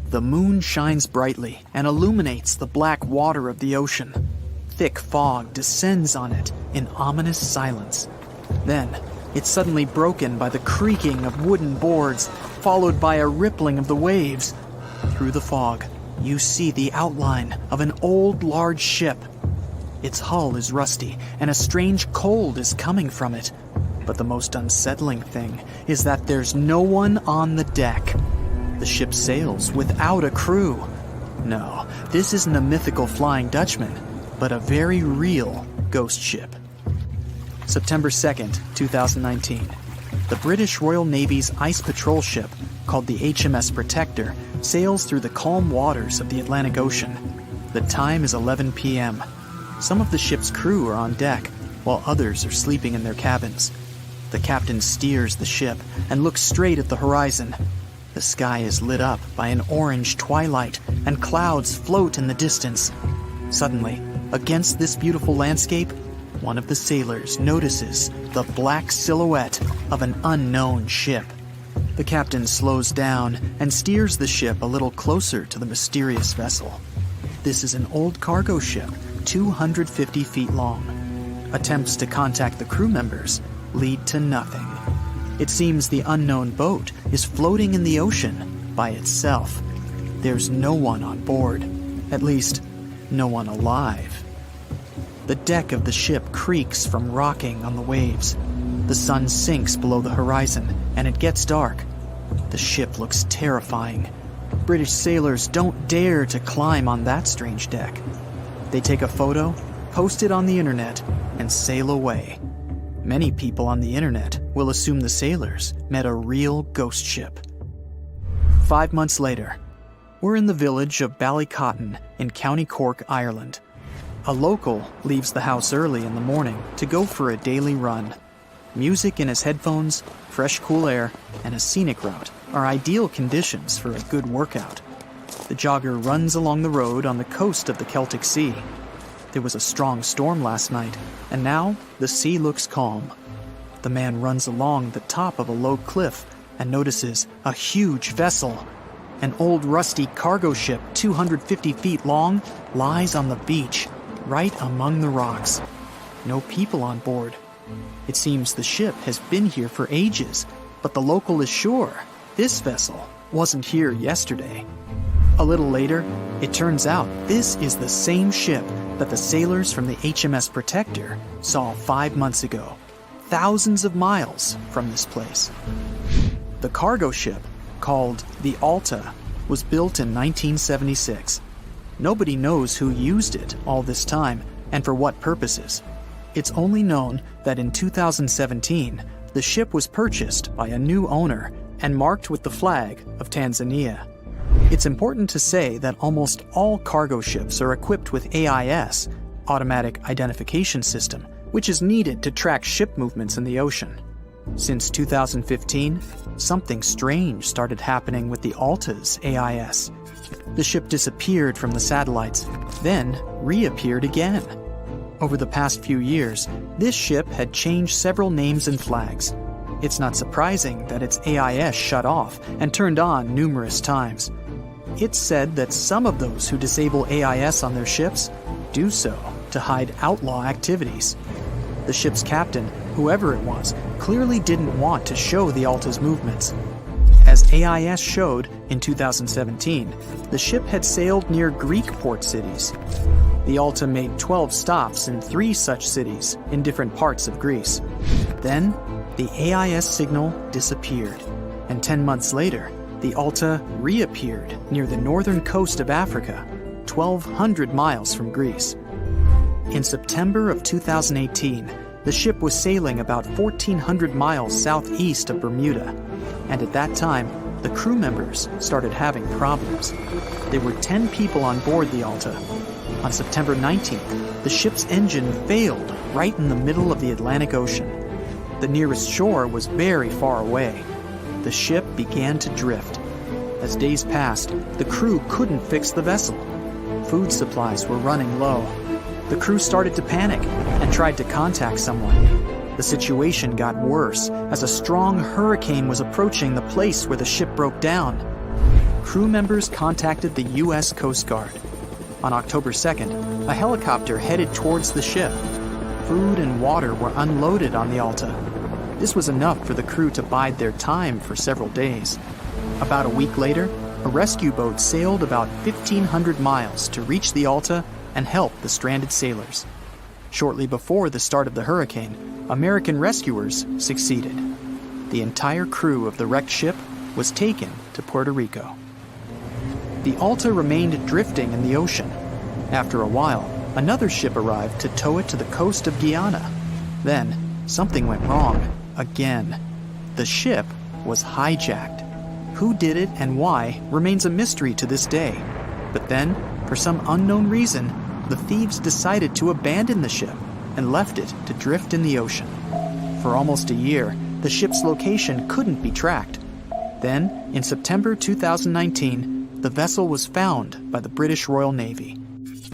The moon shines brightly and illuminates the black water of the ocean. Thick fog descends on it in ominous silence. Then, it's suddenly broken by the creaking of wooden boards, followed by a rippling of the waves. Through the fog, you see the outline of an old, large ship. Its hull is rusty, and a strange cold is coming from it. But the most unsettling thing is that there's no one on the deck. The ship sails without a crew. No, this isn't a mythical Flying Dutchman, but a very real ghost ship. September 2nd, 2019. The British Royal Navy's ice patrol ship, called the HMS Protector, sails through the calm waters of the Atlantic Ocean. The time is 11 p.m. Some of the ship's crew are on deck, while others are sleeping in their cabins. The captain steers the ship and looks straight at the horizon. The sky is lit up by an orange twilight, and clouds float in the distance. Suddenly, against this beautiful landscape, one of the sailors notices the black silhouette of an unknown ship. The captain slows down and steers the ship a little closer to the mysterious vessel. This is an old cargo ship, 250 feet long. Attempts to contact the crew members lead to nothing. It seems the unknown boat is floating in the ocean by itself. There's no one on board, at least, no one alive. The deck of the ship creaks from rocking on the waves. The sun sinks below the horizon, and it gets dark. The ship looks terrifying. British sailors don't dare to climb on that strange deck. They take a photo, post it on the internet, and sail away. Many people on the internet will assume the sailors met a real ghost ship. 5 months later, we're in the village of Ballycotton in County Cork, Ireland. A local leaves the house early in the morning to go for a daily run. Music in his headphones, fresh cool air, and a scenic route are ideal conditions for a good workout. The jogger runs along the road on the coast of the Celtic Sea. There was a strong storm last night, and now the sea looks calm. The man runs along the top of a low cliff and notices a huge vessel. An old rusty cargo ship 250 feet long lies on the beach, right among the rocks. No people on board. It seems the ship has been here for ages, but the local is sure this vessel wasn't here yesterday. A little later, it turns out this is the same ship that the sailors from the HMS Protector saw 5 months ago, thousands of miles from this place. The cargo ship, called the Alta, was built in 1976. Nobody knows who used it all this time and for what purposes. It's only known that in 2017, the ship was purchased by a new owner and marked with the flag of Tanzania. It's important to say that almost all cargo ships are equipped with AIS, Automatic Identification System, which is needed to track ship movements in the ocean. Since 2015, something strange started happening with the Alta's AIS. The ship disappeared from the satellites, then reappeared again. Over the past few years, this ship had changed several names and flags. It's not surprising that its AIS shut off and turned on numerous times. It's said that some of those who disable AIS on their ships do so to hide outlaw activities. The ship's captain, whoever it was, clearly didn't want to show the Alta's movements. As AIS showed in 2017, the ship had sailed near Greek port cities. The Alta made 12 stops in 3 such cities in different parts of Greece. Then, the AIS signal disappeared, and 10 months later, the Alta reappeared near the northern coast of Africa, 1,200 miles from Greece. In September of 2018, the ship was sailing about 1,400 miles southeast of Bermuda, and at that time, the crew members started having problems. There were 10 people on board the Alta. On September 19th, the ship's engine failed right in the middle of the Atlantic Ocean. The nearest shore was very far away. The ship began to drift. As days passed, the crew couldn't fix the vessel. Food supplies were running low. The crew started to panic and tried to contact someone. The situation got worse as a strong hurricane was approaching the place where the ship broke down. crew members contacted the U.S. Coast Guard. On October 2nd, a helicopter headed towards the ship. Food and water were unloaded on the Alta. This was enough for the crew to bide their time for several days. About a week later, a rescue boat sailed about 1,500 miles to reach the Alta and help the stranded sailors. Shortly before the start of the hurricane, American rescuers succeeded. The entire crew of the wrecked ship was taken to Puerto Rico. The Alta remained drifting in the ocean. After a while, another ship arrived to tow it to the coast of Guyana. Then, something went wrong again. The ship was hijacked. Who did it and why remains a mystery to this day. But then, for some unknown reason, the thieves decided to abandon the ship and left it to drift in the ocean. For almost a year, the ship's location couldn't be tracked. Then, in September 2019, the vessel was found by the British Royal Navy.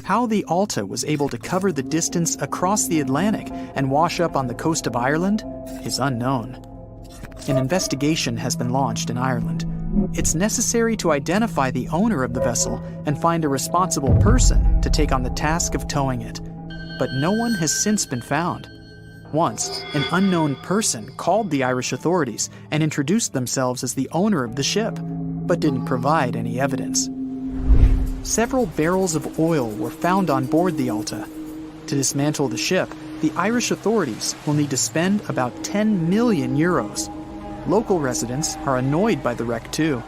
How the Alta was able to cover the distance across the Atlantic and wash up on the coast of Ireland is unknown. An investigation has been launched in Ireland. It's necessary to identify the owner of the vessel and find a responsible person to take on the task of towing it. But no one has since been found. Once, an unknown person called the Irish authorities and introduced themselves as the owner of the ship, but didn't provide any evidence. Several barrels of oil were found on board the Alta. To dismantle the ship, the Irish authorities will need to spend about 10 million euros. Local residents are annoyed by the wreck too.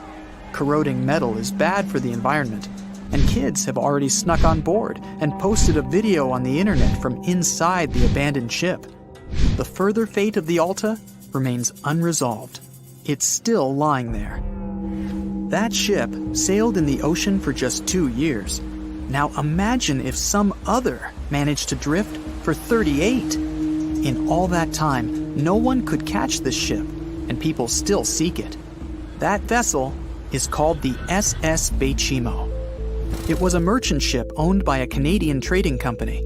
Corroding metal is bad for the environment, and kids have already snuck on board and posted a video on the internet from inside the abandoned ship. The further fate of the Alta remains unresolved. It's still lying there. That ship sailed in the ocean for just 2 years. Now imagine if some other managed to drift for 38. In all that time, no one could catch this ship, and people still seek it. That vessel is called the SS Bechimo. It was a merchant ship owned by a Canadian trading company.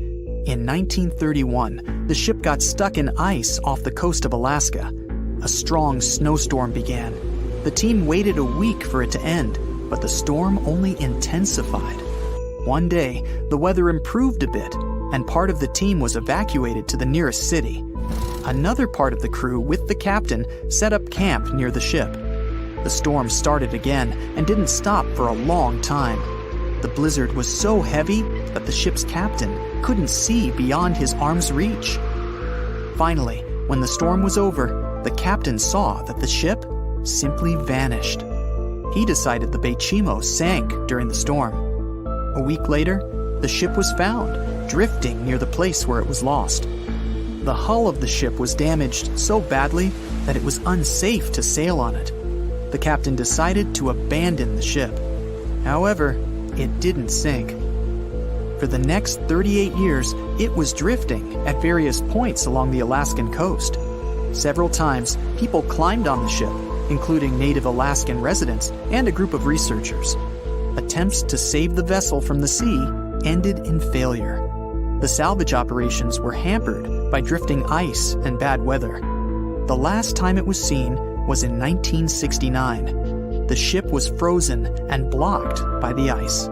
In 1931, the ship got stuck in ice off the coast of Alaska. A strong snowstorm began. The team waited a week for it to end, but the storm only intensified. One day, the weather improved a bit, and part of the team was evacuated to the nearest city. Another part of the crew, with the captain, set up camp near the ship. The storm started again and didn't stop for a long time. The blizzard was so heavy that the ship's captain couldn't see beyond his arm's reach. Finally, when the storm was over, the captain saw that the ship simply vanished. He decided the Bechimo sank during the storm. A week later, the ship was found, drifting near the place where it was lost. The hull of the ship was damaged so badly that it was unsafe to sail on it. The captain decided to abandon the ship. However, it didn't sink. For the next 38 years, it was drifting at various points along the Alaskan coast. Several times, people climbed on the ship, including native Alaskan residents and a group of researchers. Attempts to save the vessel from the sea ended in failure. The salvage operations were hampered by drifting ice and bad weather. The last time it was seen was in 1969. The ship was frozen and blocked by the ice.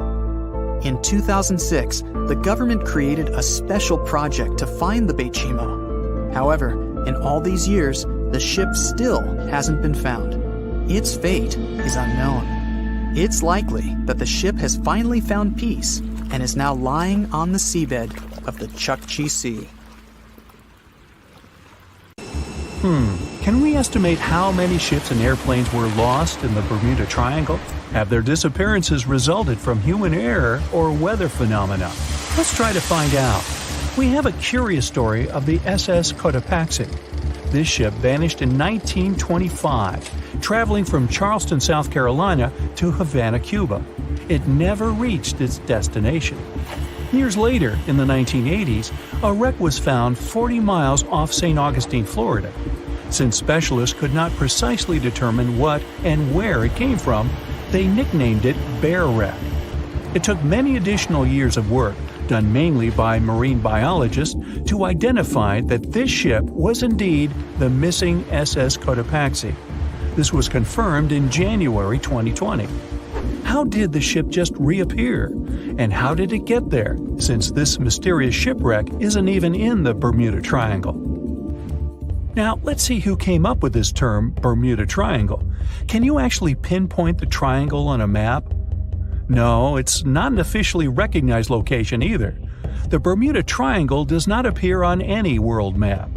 In 2006, the government created a special project to find the Bechimo. However, in all these years, the ship still hasn't been found. Its fate is unknown. It's likely that the ship has finally found peace and is now lying on the seabed of the Chukchi Sea. Can we estimate how many ships and airplanes were lost in the Bermuda Triangle? Have their disappearances resulted from human error or weather phenomena? Let's try to find out. We have a curious story of the SS Cotopaxi. This ship vanished in 1925, traveling from Charleston, South Carolina to Havana, Cuba. It never reached its destination. Years later, in the 1980s, a wreck was found 40 miles off St. Augustine, Florida. Since specialists could not precisely determine what and where it came from, they nicknamed it Bear Wreck. It took many additional years of work, done mainly by marine biologists, to identify that this ship was indeed the missing SS Cotopaxi. This was confirmed in January 2020. How did the ship just reappear? And how did it get there, since this mysterious shipwreck isn't even in the Bermuda Triangle? Now, let's see who came up with this term, Bermuda Triangle. Can you actually pinpoint the triangle on a map? No, it's not an officially recognized location either. The Bermuda Triangle does not appear on any world map.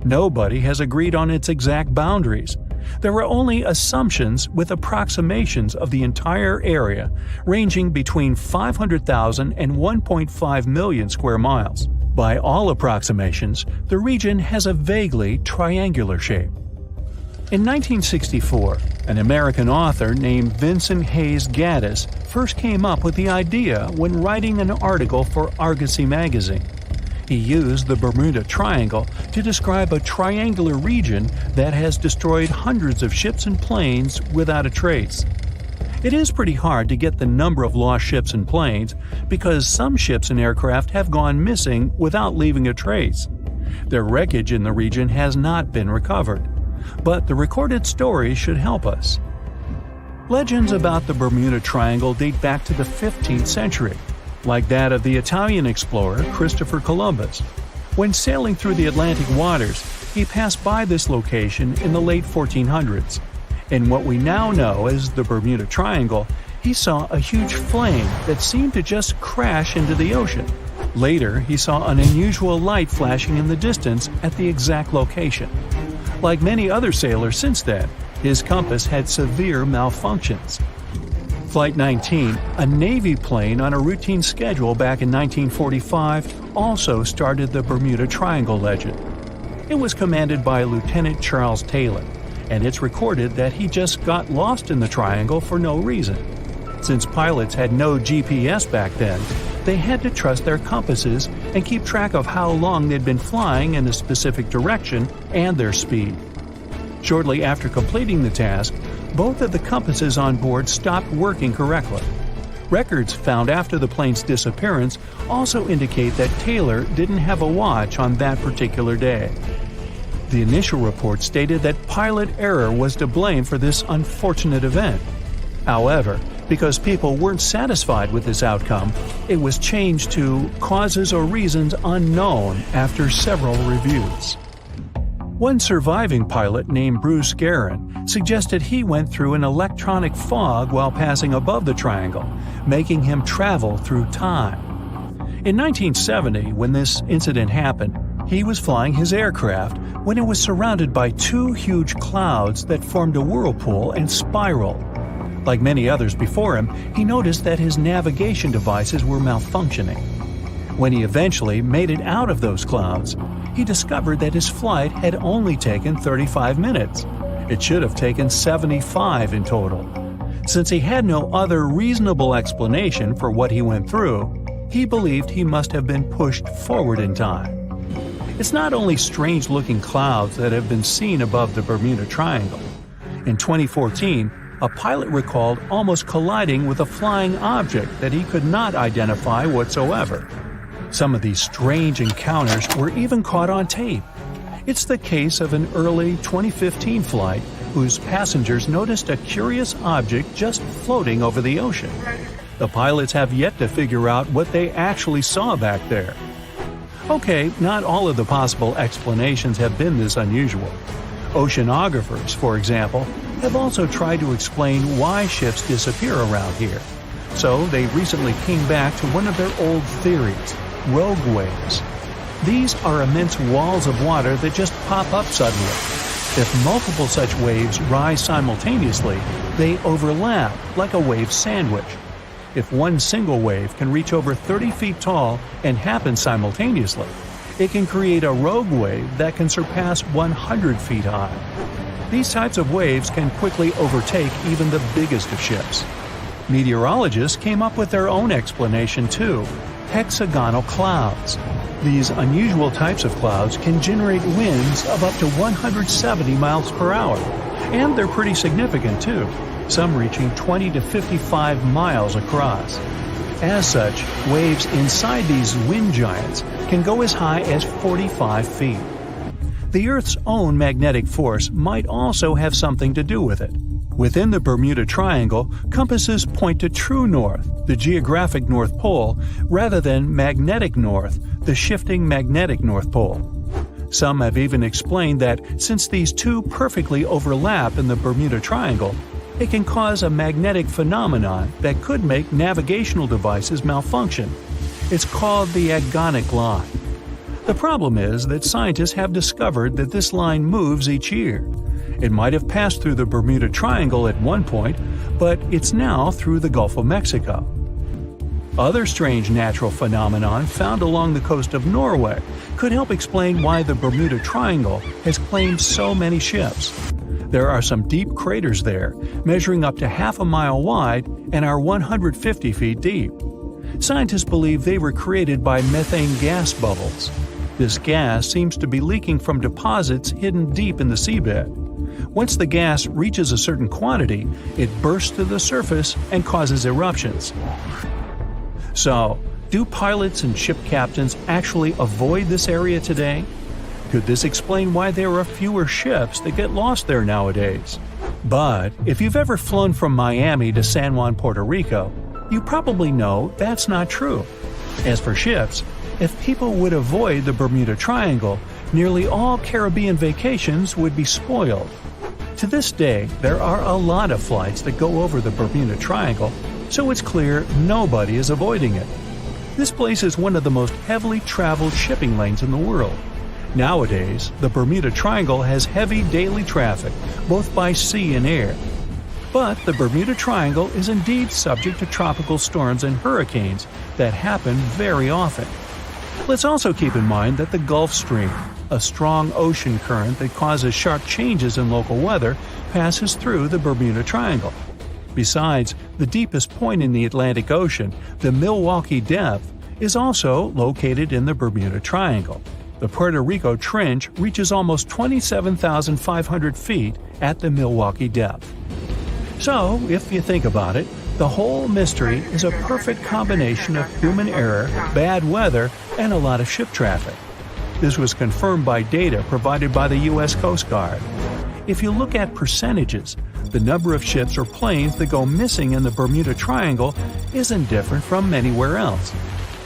Nobody has agreed on its exact boundaries. There are only assumptions with approximations of the entire area, ranging between 500,000 and 1.5 million square miles. By all approximations, the region has a vaguely triangular shape. In 1964, an American author named Vincent Hayes Gaddis first came up with the idea when writing an article for Argosy magazine. He used the Bermuda Triangle to describe a triangular region that has destroyed hundreds of ships and planes without a trace. It is pretty hard to get the number of lost ships and planes because some ships and aircraft have gone missing without leaving a trace. Their wreckage in the region has not been recovered, but the recorded stories should help us. Legends about the Bermuda Triangle date back to the 15th century, like that of the Italian explorer Christopher Columbus. When sailing through the Atlantic waters, he passed by this location in the late 1400s. In what we now know as the Bermuda Triangle, he saw a huge flame that seemed to just crash into the ocean. Later, he saw an unusual light flashing in the distance at the exact location. Like many other sailors since then, his compass had severe malfunctions. Flight 19, a Navy plane on a routine schedule back in 1945, also started the Bermuda Triangle legend. It was commanded by Lieutenant Charles Taylor, and it's recorded that he just got lost in the triangle for no reason. Since pilots had no GPS back then, they had to trust their compasses and keep track of how long they'd been flying in a specific direction and their speed. Shortly after completing the task, both of the compasses on board stopped working correctly. Records found after the plane's disappearance also indicate that Taylor didn't have a watch on that particular day. The initial report stated that pilot error was to blame for this unfortunate event. However, because people weren't satisfied with this outcome, it was changed to causes or reasons unknown after several reviews. One surviving pilot named Bruce Guerin suggested he went through an electronic fog while passing above the triangle, making him travel through time. In 1970, when this incident happened, he was flying his aircraft when it was surrounded by two huge clouds that formed a whirlpool and spiraled. Like many others before him, he noticed that his navigation devices were malfunctioning. When he eventually made it out of those clouds, he discovered that his flight had only taken 35 minutes. It should have taken 75 in total. Since he had no other reasonable explanation for what he went through, he believed he must have been pushed forward in time. It's not only strange-looking clouds that have been seen above the Bermuda Triangle. In 2014, a pilot recalled almost colliding with a flying object that he could not identify whatsoever. Some of these strange encounters were even caught on tape. It's the case of an early 2015 flight whose passengers noticed a curious object just floating over the ocean. The pilots have yet to figure out what they actually saw back there. Okay, not all of the possible explanations have been this unusual. Oceanographers, for example, have also tried to explain why ships disappear around here. So they recently came back to one of their old theories: rogue waves. These are immense walls of water that just pop up suddenly. If multiple such waves rise simultaneously, they overlap like a wave sandwich. If one single wave can reach over 30 feet tall and happen simultaneously, it can create a rogue wave that can surpass 100 feet high. These types of waves can quickly overtake even the biggest of ships. Meteorologists came up with their own explanation too: hexagonal clouds. These unusual types of clouds can generate winds of up to 170 miles per hour, and they're pretty significant too, some reaching 20 to 55 miles across. As such, waves inside these wind giants can go as high as 45 feet. The Earth's own magnetic force might also have something to do with it. Within the Bermuda Triangle, compasses point to true north, the geographic North Pole, rather than magnetic north, the shifting magnetic North Pole. Some have even explained that since these two perfectly overlap in the Bermuda Triangle, it can cause a magnetic phenomenon that could make navigational devices malfunction. It's called the agonic line. The problem is that scientists have discovered that this line moves each year. It might have passed through the Bermuda Triangle at one point, but it's now through the Gulf of Mexico. Other strange natural phenomenon found along the coast of Norway could help explain why the Bermuda Triangle has claimed so many ships. There are some deep craters there, measuring up to half a mile wide and are 150 feet deep. Scientists believe they were created by methane gas bubbles. This gas seems to be leaking from deposits hidden deep in the seabed. Once the gas reaches a certain quantity, it bursts to the surface and causes eruptions. So, do pilots and ship captains actually avoid this area today? Could this explain why there are fewer ships that get lost there nowadays? But if you've ever flown from Miami to San Juan, Puerto Rico, you probably know that's not true. As for ships, if people would avoid the Bermuda Triangle, nearly all Caribbean vacations would be spoiled. To this day, there are a lot of flights that go over the Bermuda Triangle, so it's clear nobody is avoiding it. This place is one of the most heavily traveled shipping lanes in the world. Nowadays, the Bermuda Triangle has heavy daily traffic, both by sea and air. But the Bermuda Triangle is indeed subject to tropical storms and hurricanes that happen very often. Let's also keep in mind that the Gulf Stream, a strong ocean current that causes sharp changes in local weather, passes through the Bermuda Triangle. Besides, the deepest point in the Atlantic Ocean, the Milwaukee Depth, is also located in the Bermuda Triangle. The Puerto Rico Trench reaches almost 27,500 feet at the Milwaukee Depth. So, if you think about it, the whole mystery is a perfect combination of human error, bad weather, and a lot of ship traffic. This was confirmed by data provided by the U.S. Coast Guard. If you look at percentages, the number of ships or planes that go missing in the Bermuda Triangle isn't different from anywhere else.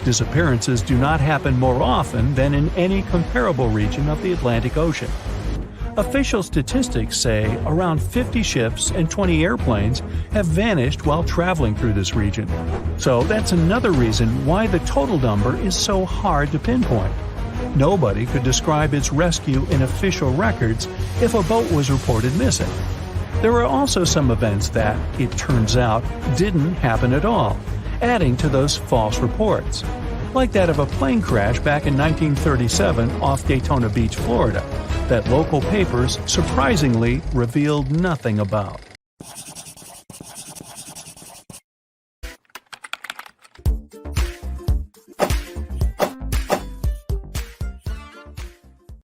Disappearances do not happen more often than in any comparable region of the Atlantic Ocean. Official statistics say around 50 ships and 20 airplanes have vanished while traveling through this region. So that's another reason why the total number is so hard to pinpoint. Nobody could describe its rescue in official records if a boat was reported missing. There are also some events that, it turns out, didn't happen at all, adding to those false reports, like that of a plane crash back in 1937 off Daytona Beach, Florida, that local papers surprisingly revealed nothing about.